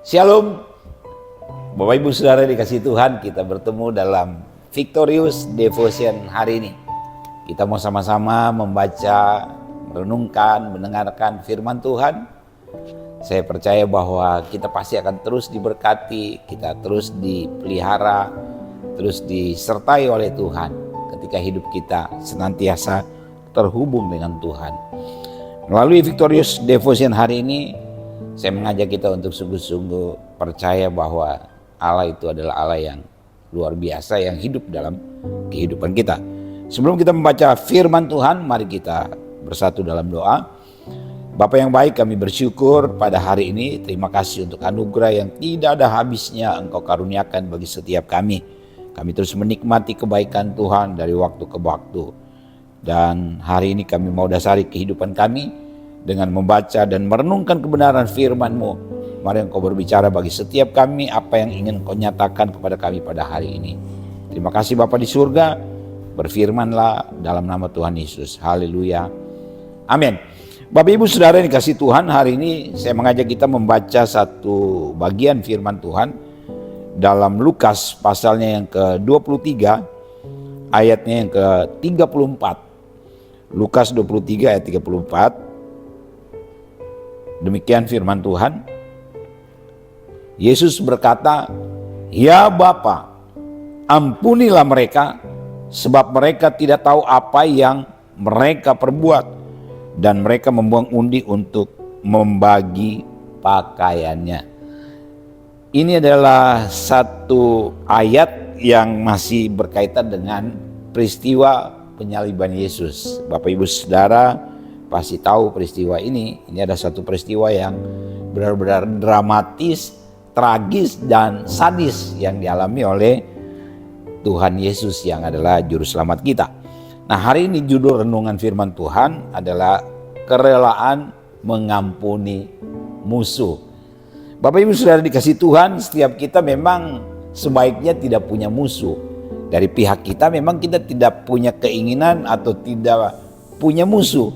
Shalom, Bapak Ibu Saudara dikasih Tuhan, kita bertemu dalam Victorious Devotion hari ini. Kita mau sama-sama membaca, merenungkan, mendengarkan firman Tuhan. Saya percaya bahwa kita pasti akan terus diberkati, kita terus dipelihara, terus disertai oleh Tuhan ketika hidup kita senantiasa terhubung dengan Tuhan. Melalui Victorious Devotion hari ini, saya mengajak kita untuk sungguh-sungguh percaya bahwa Allah itu adalah Allah yang luar biasa yang hidup dalam kehidupan kita. Sebelum kita membaca firman Tuhan, mari kita bersatu dalam doa. Bapa yang baik, kami bersyukur pada hari ini. Terima kasih untuk anugerah yang tidak ada habisnya Engkau karuniakan bagi setiap kami. Kami terus menikmati kebaikan Tuhan dari waktu ke waktu. Dan hari ini kami mau dasari kehidupan kami dengan membaca dan merenungkan kebenaran firman-Mu. Mari Engkau berbicara bagi setiap kami apa yang ingin Engkau nyatakan kepada kami pada hari ini. Terima kasih Bapa di surga, berfirmanlah dalam nama Tuhan Yesus. Haleluya. Amin. Bapak Ibu Saudara yang dikasih Tuhan, hari ini saya mengajak kita membaca satu bagian firman Tuhan dalam Lukas pasalnya yang ke-23, ayatnya yang ke-34. Lukas 23 ayat 34. Demikian firman Tuhan. Yesus berkata, "Ya Bapa, ampunilah mereka, sebab mereka tidak tahu apa yang mereka perbuat." Dan mereka membuang undi untuk membagi pakaiannya. Ini adalah satu ayat yang masih berkaitan dengan peristiwa penyaliban Yesus. Bapak Ibu Saudara pasti tahu peristiwa ini. Ini ada satu peristiwa yang benar-benar dramatis, tragis, dan sadis yang dialami oleh Tuhan Yesus yang adalah juru selamat kita. Nah, hari ini judul renungan firman Tuhan adalah kerelaan mengampuni musuh. Bapak Ibu Saudara dikasih Tuhan, setiap kita memang sebaiknya tidak punya musuh. Dari pihak kita memang kita tidak punya keinginan atau tidak punya musuh.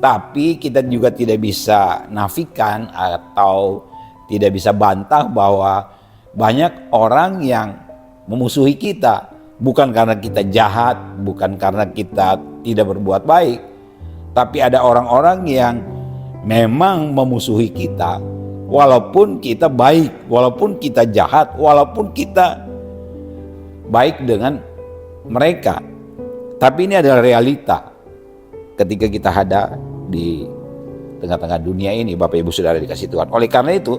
Tapi kita juga tidak bisa nafikan atau tidak bisa bantah bahwa banyak orang yang memusuhi kita. Bukan karena kita jahat, bukan karena kita tidak berbuat baik. Tapi ada orang-orang yang memang memusuhi kita. Walaupun kita baik, walaupun kita jahat, walaupun kita baik dengan mereka. Tapi ini adalah realita ketika kita ada di tengah-tengah dunia ini, Bapak Ibu Saudara dikasih Tuhan. Oleh karena itu,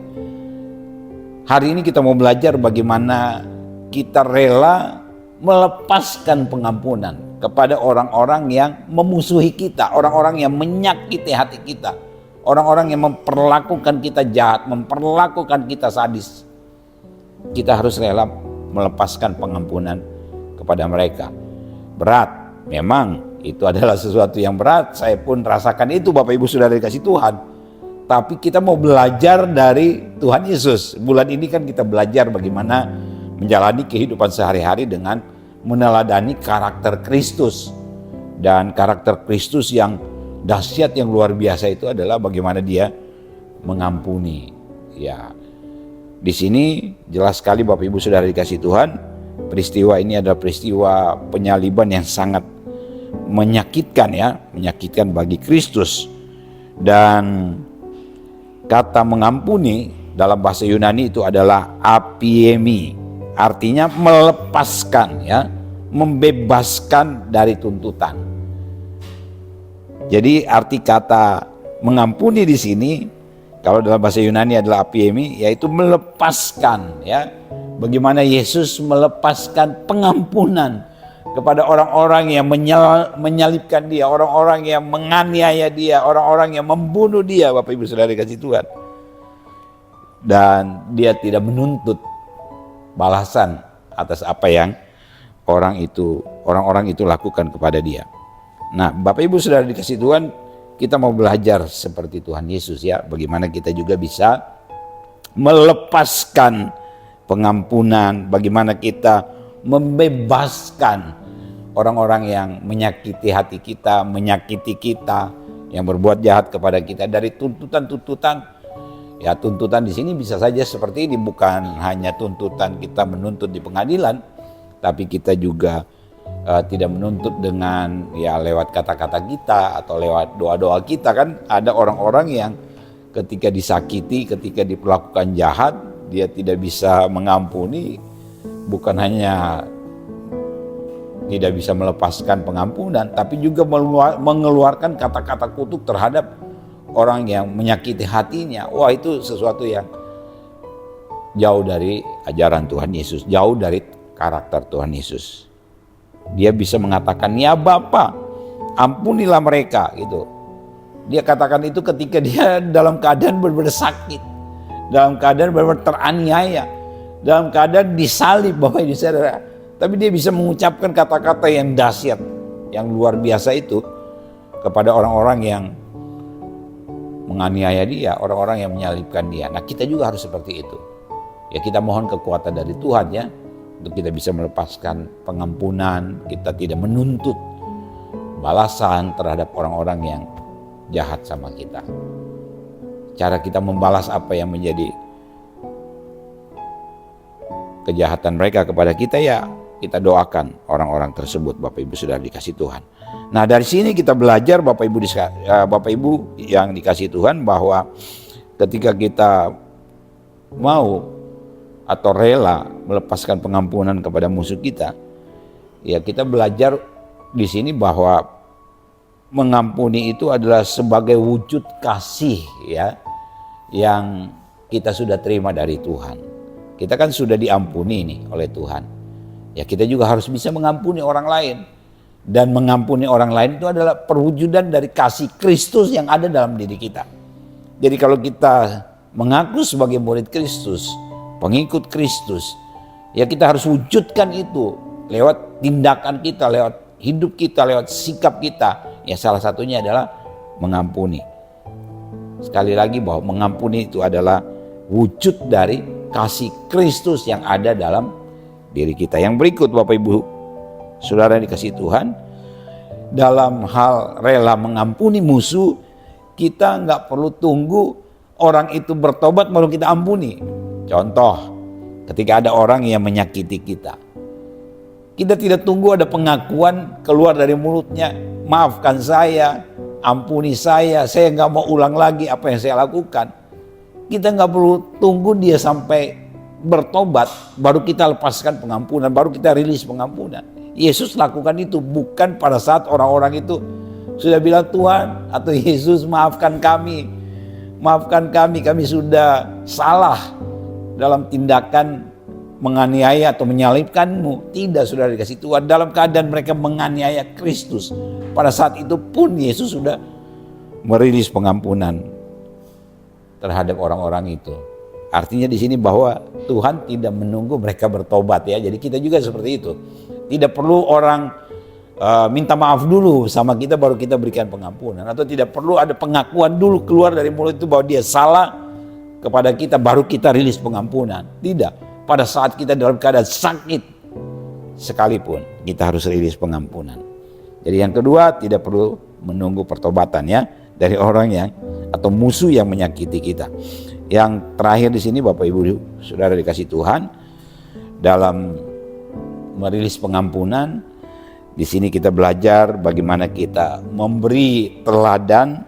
hari ini kita mau belajar bagaimana kita rela melepaskan pengampunan kepada orang-orang yang memusuhi kita, orang-orang yang menyakiti hati kita, orang-orang yang memperlakukan kita jahat, memperlakukan kita sadis. Kita harus rela melepaskan pengampunan kepada mereka. Berat, memang itu adalah sesuatu yang berat. Saya pun rasakan itu, Bapak Ibu Saudara dikasih Tuhan. Tapi kita mau belajar dari Tuhan Yesus. Bulan ini kan kita belajar bagaimana menjalani kehidupan sehari-hari dengan meneladani karakter Kristus. Dan karakter Kristus yang dahsyat, yang luar biasa itu adalah bagaimana dia mengampuni. Ya, di sini jelas sekali Bapak Ibu Saudara dikasih Tuhan, peristiwa ini adalah peristiwa penyaliban yang sangat menyakitkan, ya, menyakitkan bagi Kristus. Dan kata mengampuni dalam bahasa Yunani itu adalah apiemi, artinya melepaskan, ya, membebaskan dari tuntutan. Jadi arti kata mengampuni di sini kalau dalam bahasa Yunani adalah apiemi, yaitu melepaskan, ya. Bagaimana Yesus melepaskan pengampunan kepada orang-orang yang menyalibkan dia, orang-orang yang menganiaya dia, orang-orang yang membunuh dia, Bapak Ibu Saudara dikasih Tuhan. Dan dia tidak menuntut balasan atas apa yang orang-orang itu lakukan kepada dia. Nah, Bapak Ibu Saudara dikasih Tuhan, kita mau belajar seperti Tuhan Yesus, ya, bagaimana kita juga bisa melepaskan pengampunan, bagaimana kita membebaskan orang-orang yang menyakiti hati kita, menyakiti kita, yang berbuat jahat kepada kita dari tuntutan-tuntutan Ya, tuntutan di sini bisa saja seperti ini, bukan hanya tuntutan kita menuntut di pengadilan, tapi kita juga tidak menuntut dengan ya lewat kata-kata kita atau lewat doa-doa kita. Kan ada orang-orang yang ketika disakiti, ketika diperlakukan jahat, dia tidak bisa mengampuni, bukan hanya tidak bisa melepaskan pengampunan, tapi juga mengeluarkan kata-kata kutuk terhadap orang yang menyakiti hatinya. Wah, itu sesuatu yang jauh dari ajaran Tuhan Yesus, jauh dari karakter Tuhan Yesus. Dia bisa mengatakan, ya Bapa, ampunilah mereka, gitu. Dia katakan itu ketika dia dalam keadaan benar-benar sakit, dalam keadaan benar-benar teraniaya, dalam keadaan disalib, Bapak Ibu Saudara. Tapi dia bisa mengucapkan kata-kata yang dahsyat, yang luar biasa itu kepada orang-orang yang menganiaya dia, orang-orang yang menyalibkan dia. Nah, kita juga harus seperti itu. Ya, kita mohon kekuatan dari Tuhan ya, untuk kita bisa melepaskan pengampunan, kita tidak menuntut balasan terhadap orang-orang yang jahat sama kita. Cara kita membalas apa yang menjadi kejahatan mereka kepada kita, ya kita doakan orang-orang tersebut, Bapak Ibu Saudara dikasih Tuhan. Nah, dari sini kita belajar Bapak Ibu yang dikasih Tuhan, bahwa ketika kita mau atau rela melepaskan pengampunan kepada musuh kita, ya kita belajar di sini bahwa mengampuni itu adalah sebagai wujud kasih ya, yang kita sudah terima dari Tuhan. Kita kan sudah diampuni nih oleh Tuhan. Ya, kita juga harus bisa mengampuni orang lain. Dan mengampuni orang lain itu adalah perwujudan dari kasih Kristus yang ada dalam diri kita. Jadi kalau kita mengaku sebagai murid Kristus, pengikut Kristus, ya kita harus wujudkan itu lewat tindakan kita, lewat hidup kita, lewat sikap kita. Ya, salah satunya adalah mengampuni. Sekali lagi bahwa mengampuni itu adalah wujud dari kasih Kristus yang ada dalam diri kita. Yang berikut Bapak Ibu Saudara yang dikasih Tuhan, dalam hal rela mengampuni musuh, kita nggak perlu tunggu orang itu bertobat baru kita ampuni. Contoh, ketika ada orang yang menyakiti kita, kita tidak tunggu ada pengakuan keluar dari mulutnya, maafkan saya, ampuni saya nggak mau ulang lagi apa yang saya lakukan. Kita nggak perlu tunggu dia sampai bertobat baru kita lepaskan pengampunan, baru kita rilis pengampunan. Yesus lakukan itu bukan pada saat orang-orang itu sudah bilang, Tuhan atau Yesus maafkan kami, kami sudah salah dalam tindakan menganiaya atau menyalibkanmu. Tidak, sudah dikasih Tuhan, dalam keadaan mereka menganiaya Kristus, pada saat itu pun Yesus sudah merilis pengampunan terhadap orang-orang itu. Artinya di sini bahwa Tuhan tidak menunggu mereka bertobat ya. Jadi kita juga seperti itu. Tidak perlu orang minta maaf dulu sama kita baru kita berikan pengampunan, atau tidak perlu ada pengakuan dulu keluar dari mulut itu bahwa dia salah kepada kita baru kita rilis pengampunan. Tidak. Pada saat kita dalam keadaan sakit sekalipun kita harus rilis pengampunan. Jadi yang kedua, tidak perlu menunggu pertobatan ya dari orang yang atau musuh yang menyakiti kita. Yang terakhir di sini Bapak Ibu Saudara dikasih Tuhan, dalam merilis pengampunan, di sini kita belajar bagaimana kita memberi teladan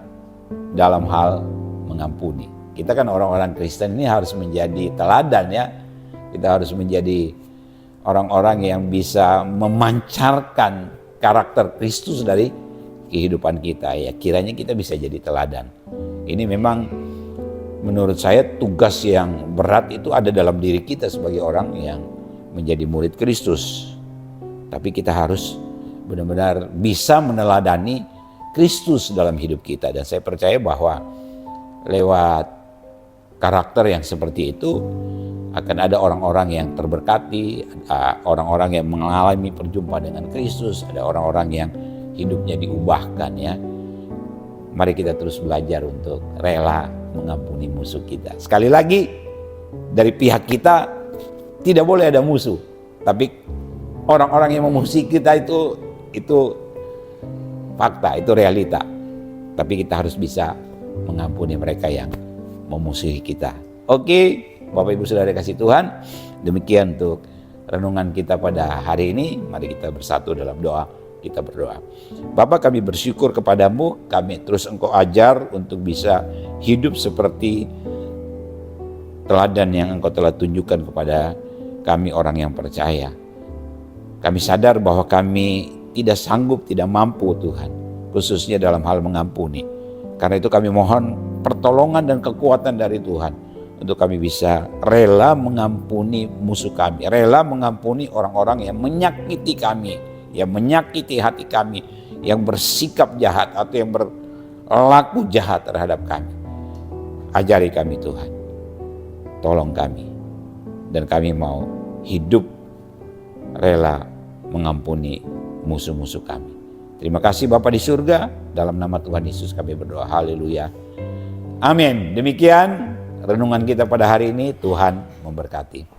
dalam hal mengampuni. Kita kan orang-orang Kristen ini harus menjadi teladan ya. Kita harus menjadi orang-orang yang bisa memancarkan karakter Kristus dari kehidupan kita ya. Kiranya kita bisa jadi teladan. Ini memang menurut saya tugas yang berat itu ada dalam diri kita sebagai orang yang menjadi murid Kristus. Tapi kita harus benar-benar bisa meneladani Kristus dalam hidup kita. Dan saya percaya bahwa lewat karakter yang seperti itu akan ada orang-orang yang terberkati, orang-orang yang mengalami perjumpaan dengan Kristus, ada orang-orang yang hidupnya diubahkan ya. Mari kita terus belajar untuk rela mengampuni musuh kita. Sekali lagi, dari pihak kita tidak boleh ada musuh. Tapi orang-orang yang memusuhi kita itu fakta, itu realita. Tapi kita harus bisa mengampuni mereka yang memusuhi kita. Oke, Bapak Ibu Saudara kasih Tuhan, demikian untuk renungan kita pada hari ini. Mari kita bersatu dalam doa, kita berdoa. Bapa, kami bersyukur kepadamu, kami terus Engkau ajar untuk bisa hidup seperti teladan yang Engkau telah tunjukkan kepada kami orang yang percaya. Kami sadar bahwa kami tidak sanggup, tidak mampu Tuhan, khususnya dalam hal mengampuni. Karena itu kami mohon pertolongan dan kekuatan dari Tuhan untuk kami bisa rela mengampuni musuh kami, rela mengampuni orang-orang yang menyakiti kami, yang menyakiti hati kami, yang bersikap jahat atau yang berlaku jahat terhadap kami. Ajari kami Tuhan, tolong kami, dan kami mau hidup rela mengampuni musuh-musuh kami. Terima kasih Bapa di surga, dalam nama Tuhan Yesus kami berdoa, haleluya, amin. Demikian renungan kita pada hari ini, Tuhan memberkati.